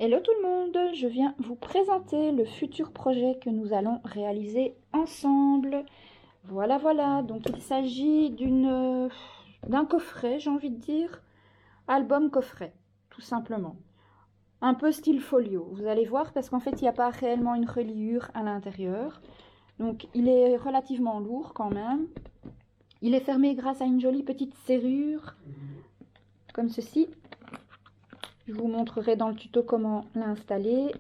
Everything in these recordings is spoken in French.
Hello tout le monde, je viens vous présenter le futur projet que nous allons réaliser ensemble. Voilà, donc il s'agit d'un coffret, j'ai envie de dire, album coffret, tout simplement. Un peu style folio, vous allez voir, parce qu'en fait il n'y a pas réellement une reliure à l'intérieur. Donc il est relativement lourd quand même. Il est fermé grâce à une jolie petite serrure, comme ceci. Je vous montrerai dans le tuto comment l'installer.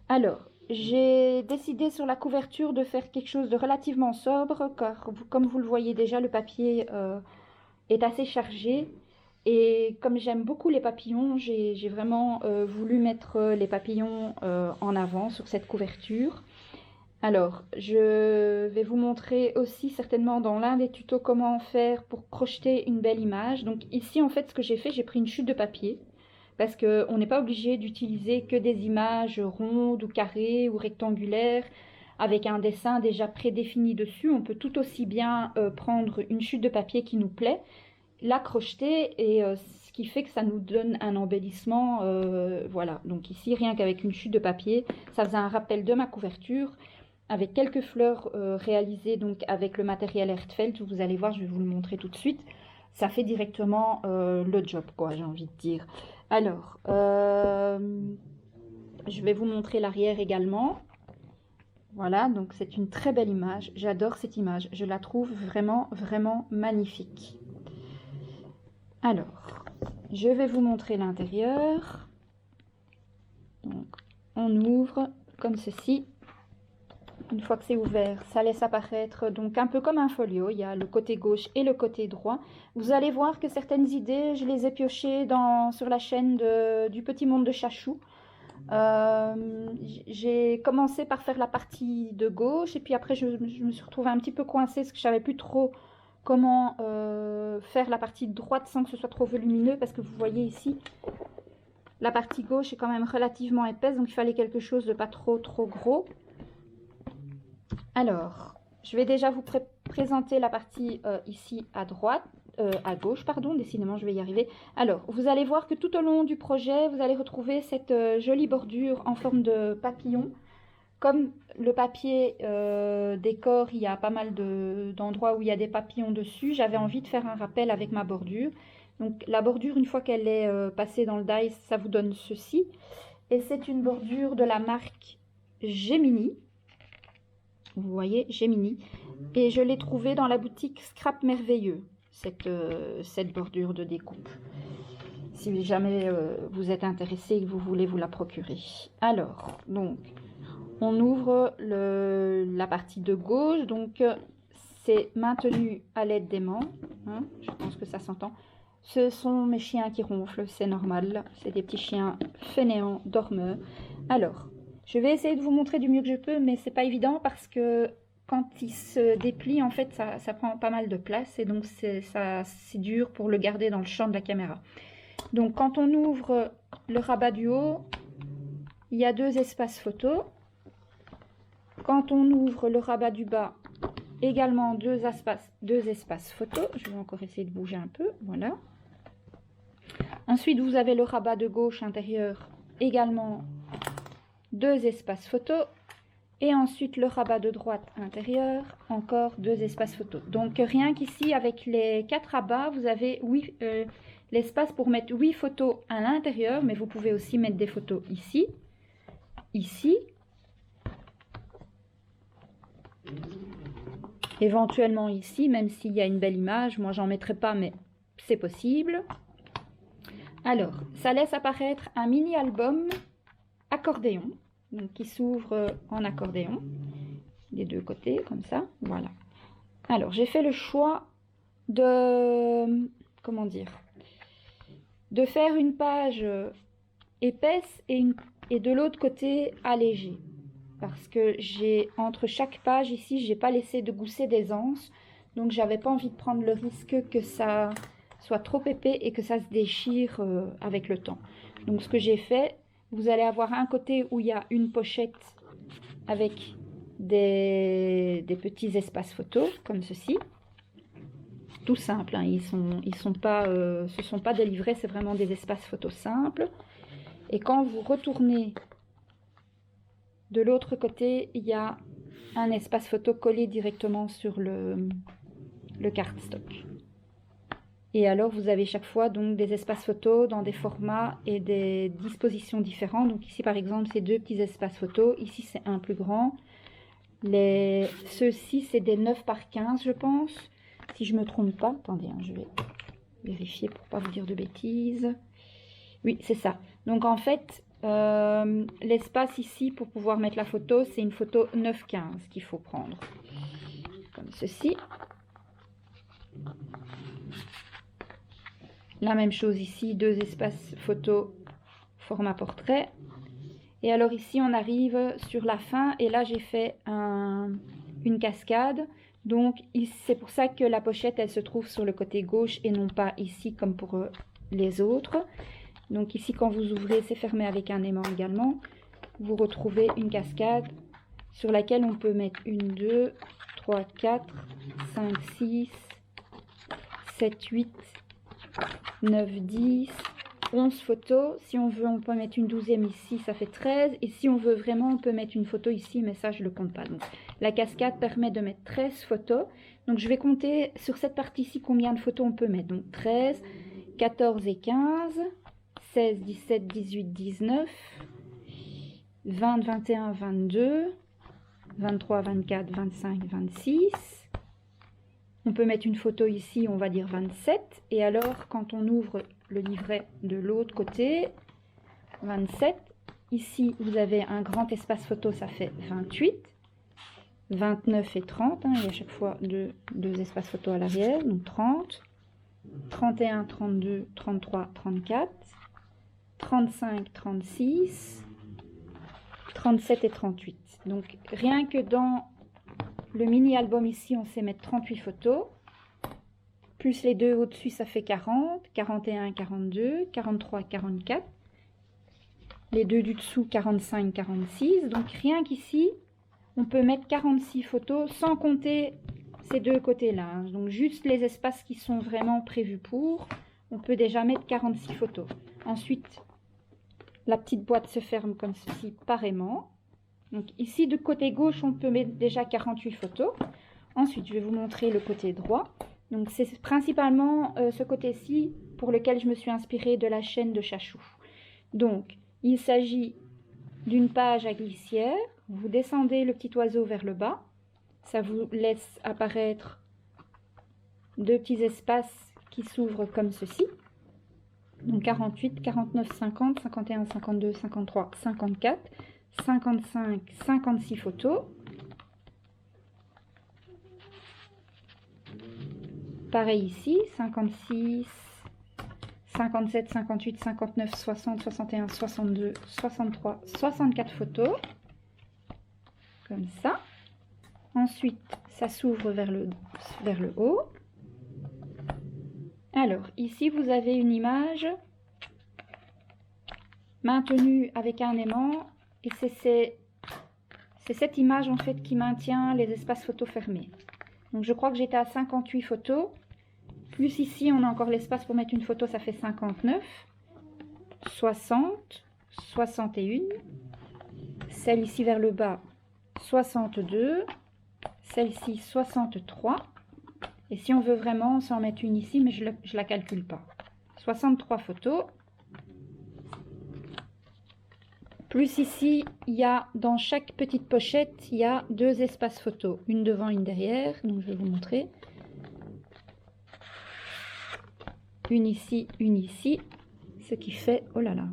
Alors, j'ai décidé sur la couverture de faire quelque chose de relativement sobre, car comme vous le voyez déjà, le papier est assez chargé. Et comme j'aime beaucoup les papillons, j'ai vraiment voulu mettre les papillons en avant sur cette couverture. Alors, je vais vous montrer aussi certainement dans l'un des tutos comment faire pour crocheter une belle image. Donc ici, en fait, ce que j'ai fait, j'ai pris une chute de papier parce qu'on n'est pas obligé d'utiliser que des images rondes ou carrées ou rectangulaires avec un dessin déjà prédéfini dessus. On peut tout aussi bien prendre une chute de papier qui nous plaît, la crocheter et ce qui fait que ça nous donne un embellissement. Voilà, donc ici, rien qu'avec une chute de papier, ça faisait un rappel de ma couverture avec quelques fleurs réalisées donc avec le matériel Ertfeld. Vous allez voir, je vais vous le montrer tout de suite. Ça fait directement le job, quoi, j'ai envie de dire. Alors, je vais vous montrer l'arrière également. Voilà, donc c'est une très belle image. J'adore cette image. Je la trouve vraiment magnifique. Alors, je vais vous montrer l'intérieur. Donc, on ouvre comme ceci. Une fois que c'est ouvert, ça laisse apparaître donc un peu comme un folio. Il y a le côté gauche et le côté droit. Vous allez voir que certaines idées, je les ai piochées sur la chaîne du Petit Monde de Chachou. J'ai commencé par faire la partie de gauche et puis après je me suis retrouvée un petit peu coincée parce que je savais plus trop comment faire la partie de droite sans que ce soit trop volumineux, parce que vous voyez ici, la partie gauche est quand même relativement épaisse, donc il fallait quelque chose de pas trop gros. Alors, je vais déjà vous présenter la partie ici à droite, à gauche, pardon, décidément je vais y arriver. Alors, vous allez voir que tout au long du projet, vous allez retrouver cette jolie bordure en forme de papillon. Comme le papier décor, il y a pas mal d'endroits où il y a des papillons dessus, j'avais envie de faire un rappel avec ma bordure. Donc la bordure, une fois qu'elle est passée dans le die, ça vous donne ceci. Et c'est une bordure de la marque Gemini. Vous voyez, Gemini. Et je l'ai trouvée dans la boutique Scrap Merveilleux, cette bordure de découpe. Si jamais vous êtes intéressé et que vous voulez vous la procurer. Alors, donc, on ouvre la partie de gauche. Donc, c'est maintenu à l'aide d'aimants. Hein, je pense que ça s'entend. Ce sont mes chiens qui ronflent, c'est normal. C'est des petits chiens fainéants, dormeurs. Alors, je vais essayer de vous montrer du mieux que je peux, mais c'est pas évident parce que quand il se déplie, en fait, ça prend pas mal de place et donc c'est dur pour le garder dans le champ de la caméra. Donc, quand on ouvre le rabat du haut, il y a 2 espaces photo. Quand on ouvre le rabat du bas, également 2 espaces photo. Je vais encore essayer de bouger un peu, voilà. Ensuite, vous avez le rabat de gauche intérieur, également 2 espaces photo. Et ensuite, le rabat de droite intérieur, encore 2 espaces photo. Donc, rien qu'ici, avec les 4 rabats, vous avez l'espace pour mettre 8 photos à l'intérieur, mais vous pouvez aussi mettre des photos ici, ici, éventuellement ici, même s'il y a une belle image. Moi, j'en mettrai pas, mais c'est possible. Alors, ça laisse apparaître un mini-album accordéon, donc qui s'ouvre en accordéon, des 2 côtés, comme ça, voilà. Alors, j'ai fait le choix comment dire, de faire une page épaisse et de l'autre côté allégée. Parce que entre chaque page ici, j'ai pas laissé de gousset d'aisance. Donc, j'avais pas envie de prendre le risque que ça soit trop épais et que ça se déchire avec le temps. Donc, ce que j'ai fait, vous allez avoir un côté où il y a une pochette avec des petits espaces photos, comme ceci. Tout simple, hein. Ce sont pas des livrets, c'est vraiment des espaces photos simples. Et quand vous retournez de l'autre côté, il y a un espace photo collé directement sur le cardstock. Et alors, vous avez chaque fois donc des espaces photos dans des formats et des dispositions différentes. Donc ici, par exemple, c'est 2 petits espaces photos. Ici, c'est un plus grand. Ceux-ci, c'est des 9 par 15, je pense. Si je ne me trompe pas. Attendez, hein, je vais vérifier pour ne pas vous dire de bêtises. Oui, c'est ça. Donc en fait, l'espace ici pour pouvoir mettre la photo, c'est une photo 9-15 qu'il faut prendre. Comme ceci. La même chose ici, 2 espaces photo format portrait. Et alors ici, on arrive sur la fin et là, j'ai fait une cascade. Donc, c'est pour ça que la pochette, elle se trouve sur le côté gauche et non pas ici comme pour les autres. Donc ici, quand vous ouvrez, c'est fermé avec un aimant également. Vous retrouvez une cascade sur laquelle on peut mettre 1, 2, 3, 4, 5, 6, 7, 8, 9, 10, 11 photos. Si on veut, on peut mettre une 12e ici, ça fait 13. Et si on veut vraiment, on peut mettre une photo ici, mais ça, je ne le compte pas. Donc, la cascade permet de mettre 13 photos. Donc, je vais compter sur cette partie-ci combien de photos on peut mettre. Donc, 13, 14 et 15, 16, 17, 18, 19, 20, 21, 22, 23, 24, 25, 26. On peut mettre une photo ici, on va dire 27. Et alors, quand on ouvre le livret de l'autre côté, 27. Ici, vous avez un grand espace photo, ça fait 28. 29 et 30, hein, il y a à chaque fois deux espaces photo à l'arrière, donc 30. 31, 32, 33, 34. 35, 36. 37 et 38. Donc, rien que dans le mini-album ici, on sait mettre 38 photos. Plus les deux au-dessus, ça fait 40, 41, 42, 43, 44. Les deux du dessous, 45, 46. Donc rien qu'ici, on peut mettre 46 photos sans compter ces deux côtés-là. Hein. Donc juste les espaces qui sont vraiment prévus pour, on peut déjà mettre 46 photos. Ensuite, la petite boîte se ferme comme ceci par aimant. Donc ici, de côté gauche, on peut mettre déjà 48 photos. Ensuite, je vais vous montrer le côté droit. Donc c'est principalement ce côté-ci pour lequel je me suis inspirée de la chaîne de Chachou. Donc il s'agit d'une page à glissière. Vous descendez le petit oiseau vers le bas. Ça vous laisse apparaître deux petits espaces qui s'ouvrent comme ceci. Donc 48, 49, 50, 51, 52, 53, 54, 55, 56 photos. Pareil ici, 56, 57, 58, 59, 60, 61, 62, 63, 64 photos. Comme ça. Ensuite, ça s'ouvre vers le haut. Alors, ici, vous avez une image maintenue avec un aimant. Et c'est cette image, en fait, qui maintient les espaces photos fermés. Donc, je crois que j'étais à 58 photos. Plus ici, on a encore l'espace pour mettre une photo, ça fait 59, 60, 61. Celle ici vers le bas, 62. Celle-ci, 63. Et si on veut vraiment, on s'en met une ici, mais je ne la calcule pas. 63 photos. Plus ici, il y a dans chaque petite pochette, il y a deux espaces photos. Une devant, une derrière. Donc, je vais vous montrer. Une ici, ce qui fait, oh là là,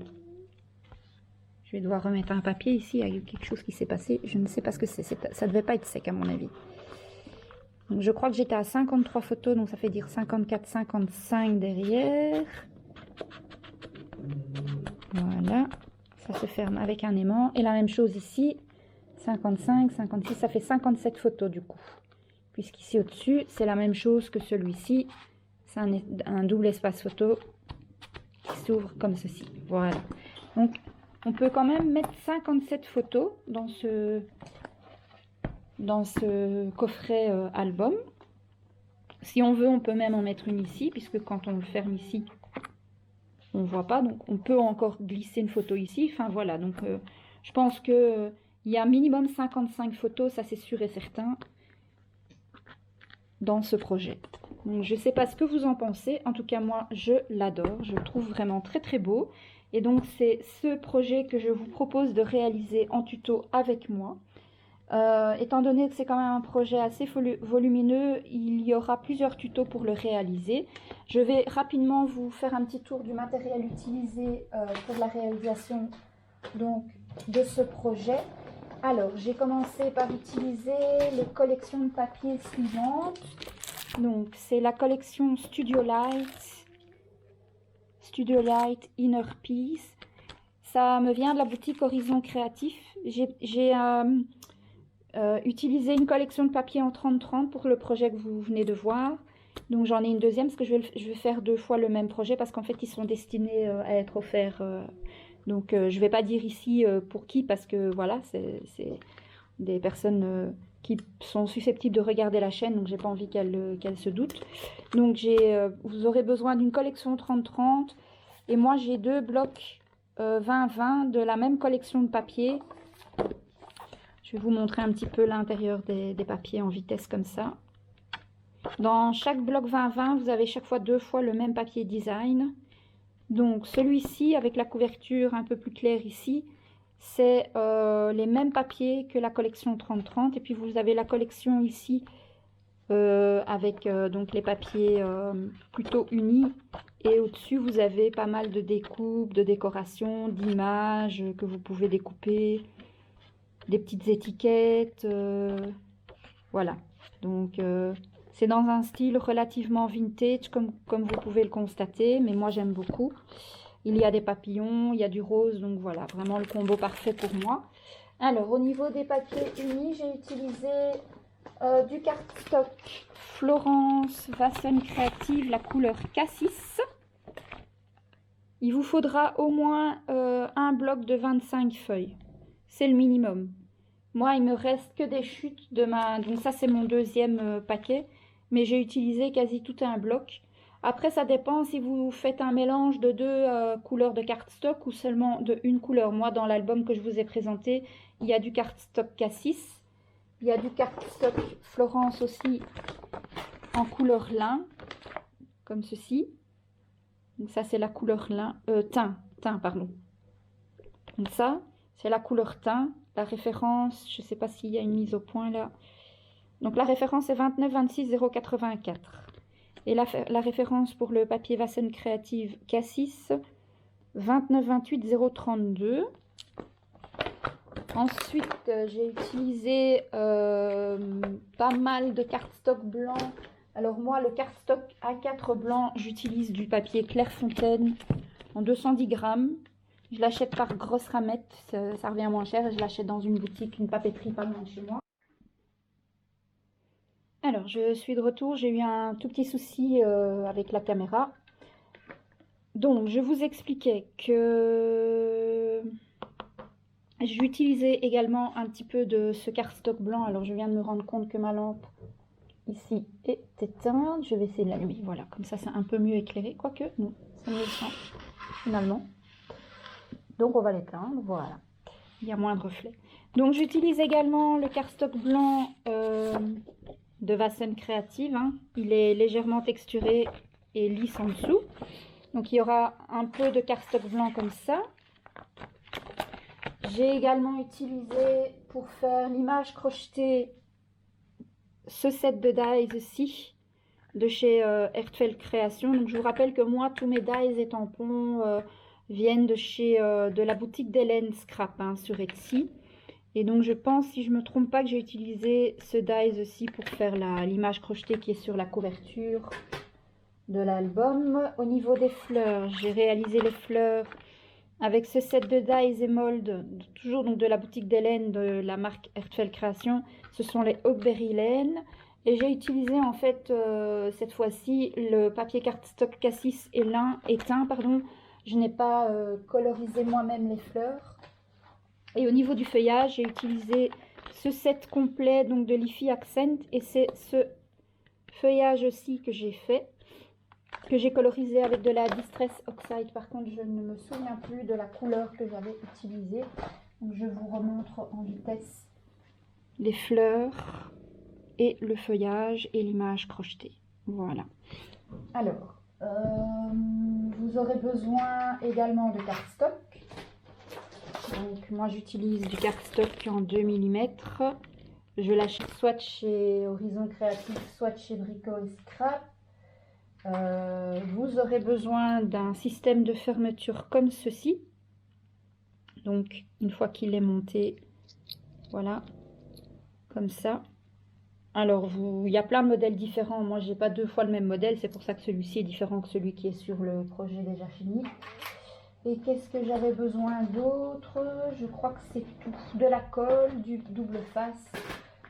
je vais devoir remettre un papier ici, il y a quelque chose qui s'est passé, je ne sais pas ce que c'est, ça devait pas être sec à mon avis. Donc je crois que j'étais à 53 photos, donc ça fait dire 54, 55 derrière. Voilà, ça se ferme avec un aimant, et la même chose ici, 55, 56, ça fait 57 photos du coup. Puisqu'ici au-dessus, c'est la même chose que celui-ci. C'est un double espace photo qui s'ouvre comme ceci. Voilà. Donc, on peut quand même mettre 57 photos dans ce coffret album. Si on veut, on peut même en mettre une ici, puisque quand on le ferme ici, on ne voit pas. Donc on peut encore glisser une photo ici. Enfin voilà, donc je pense que il y a minimum 55 photos, ça c'est sûr et certain, dans ce projet. Donc, je ne sais pas ce que vous en pensez. En tout cas, moi, je l'adore. Je le trouve vraiment très très beau. Et donc, c'est ce projet que je vous propose de réaliser en tuto avec moi. Étant donné que c'est quand même un projet assez volumineux, il y aura plusieurs tutos pour le réaliser. Je vais rapidement vous faire un petit tour du matériel utilisé pour la réalisation donc, de ce projet. Alors, j'ai commencé par utiliser les collections de papier suivantes. Donc, c'est la collection Studio Light Inner Peace. Ça me vient de la boutique Horizon Créatif. J'ai utilisé une collection de papier en 30-30 pour le projet que vous venez de voir. Donc, j'en ai une deuxième parce que je vais faire 2 fois le même projet parce qu'en fait, ils sont destinés à être offerts. Donc, je ne vais pas dire ici pour qui parce que voilà, c'est des personnes qui sont susceptibles de regarder la chaîne, donc j'ai pas envie qu'elles se doutent. Donc vous aurez besoin d'une collection 30-30 et moi j'ai 2 blocs 20-20 de la même collection de papier. Je vais vous montrer un petit peu l'intérieur des papiers en vitesse comme ça. Dans chaque bloc 20-20, vous avez chaque fois 2 fois le même papier design. Donc celui-ci avec la couverture un peu plus claire ici, c'est les mêmes papiers que la collection 30-30 et puis vous avez la collection ici avec donc les papiers plutôt unis et au-dessus vous avez pas mal de découpes, de décorations, d'images que vous pouvez découper, des petites étiquettes, voilà. Donc c'est dans un style relativement vintage comme vous pouvez le constater, mais moi j'aime beaucoup. Il y a des papillons, il y a du rose, donc voilà, vraiment le combo parfait pour moi. Alors, au niveau des papiers unis, j'ai utilisé du cardstock Florence Vassen Creative, la couleur Cassis. Il vous faudra au moins un bloc de 25 feuilles. C'est le minimum. Moi, il me reste que des chutes de ma... Donc ça, c'est mon deuxième paquet, mais j'ai utilisé quasi tout un bloc. Après, ça dépend si vous faites un mélange de 2 couleurs de cardstock ou seulement de une couleur. Moi, dans l'album que je vous ai présenté, il y a du cardstock Cassis. Il y a du cardstock Florence aussi en couleur lin, comme ceci. Donc ça, c'est la couleur lin, teint, pardon. Donc ça, c'est la couleur teint. La référence, je ne sais pas s'il y a une mise au point là. Donc la référence est 29 26 084. Et la référence pour le papier Vassen Creative Cassis, 29 28 032. Ensuite, j'ai utilisé pas mal de cardstock blanc. Alors moi, le cardstock A4 blanc, j'utilise du papier Clairefontaine en 210 grammes. Je l'achète par grosse ramette, ça revient moins cher. Et je l'achète dans une boutique, une papeterie pas loin de chez moi. Alors, je suis de retour, j'ai eu un tout petit souci avec la caméra. Donc, je vous expliquais que j'utilisais également un petit peu de ce cardstock blanc. Alors, je viens de me rendre compte que ma lampe ici est éteinte. Je vais essayer de l'allumer. Voilà, comme ça, c'est un peu mieux éclairé. Quoique, non, ça me le sent finalement. Donc, on va l'éteindre. Voilà, il y a moins de reflets. Donc, j'utilise également le cardstock blanc de Vassen Creative, hein. Il est légèrement texturé et lisse en dessous. Donc il y aura un peu de cardstock blanc comme ça. J'ai également utilisé pour faire l'image crochetée ce set de dies aussi de chez Heartfelt Création. Donc je vous rappelle que moi tous mes dies et tampons viennent de la boutique d'Hélène Scrap, hein, sur Etsy. Et donc je pense, si je ne me trompe pas, que j'ai utilisé ce dies aussi pour faire l'image crochetée qui est sur la couverture de l'album. Au niveau des fleurs, j'ai réalisé les fleurs avec ce set de dies et molds, toujours donc de la boutique d'Hélène, de la marque Heartfelt Création. Ce sont les Oakberry Laine. Et j'ai utilisé en fait cette fois-ci le papier cardstock Cassis et lin et teint, pardon. Je n'ai pas colorisé moi-même les fleurs. Et au niveau du feuillage, j'ai utilisé ce set complet donc de Liffey Accent et c'est ce feuillage aussi que j'ai fait. que j'ai colorisé avec de la Distress Oxide. Par contre, je ne me souviens plus de la couleur que j'avais utilisée. Donc, je vous remontre en vitesse les fleurs et le feuillage et l'image crochetée. Voilà. Alors, vous aurez besoin également de cardstock. Donc, moi, j'utilise du cardstock en 2 mm. Je l'achète soit chez Horizon Créatif, soit chez Brico et Scrap. Vous aurez besoin d'un système de fermeture comme ceci. Donc, une fois qu'il est monté, voilà, comme ça. Alors, il y a plein de modèles différents. Moi, j'ai pas 2 fois le même modèle. C'est pour ça que celui-ci est différent que celui qui est sur le projet déjà fini. Et qu'est-ce que j'avais besoin d'autre? Je crois que c'est tout. De la colle, du double face,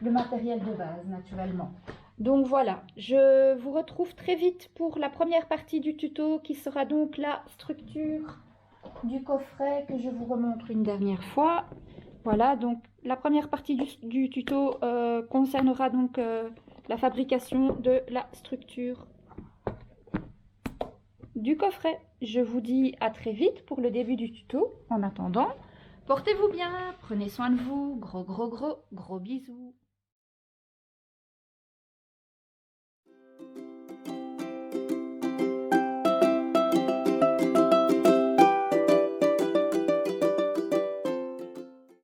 le matériel de base, naturellement. Donc voilà, je vous retrouve très vite pour la première partie du tuto qui sera donc la structure du coffret que je vous remontre une dernière fois. Voilà, donc la première partie du tuto concernera donc la fabrication de la structure du coffret. Je vous dis à très vite pour le début du tuto. En attendant, portez-vous bien, prenez soin de vous, gros bisous.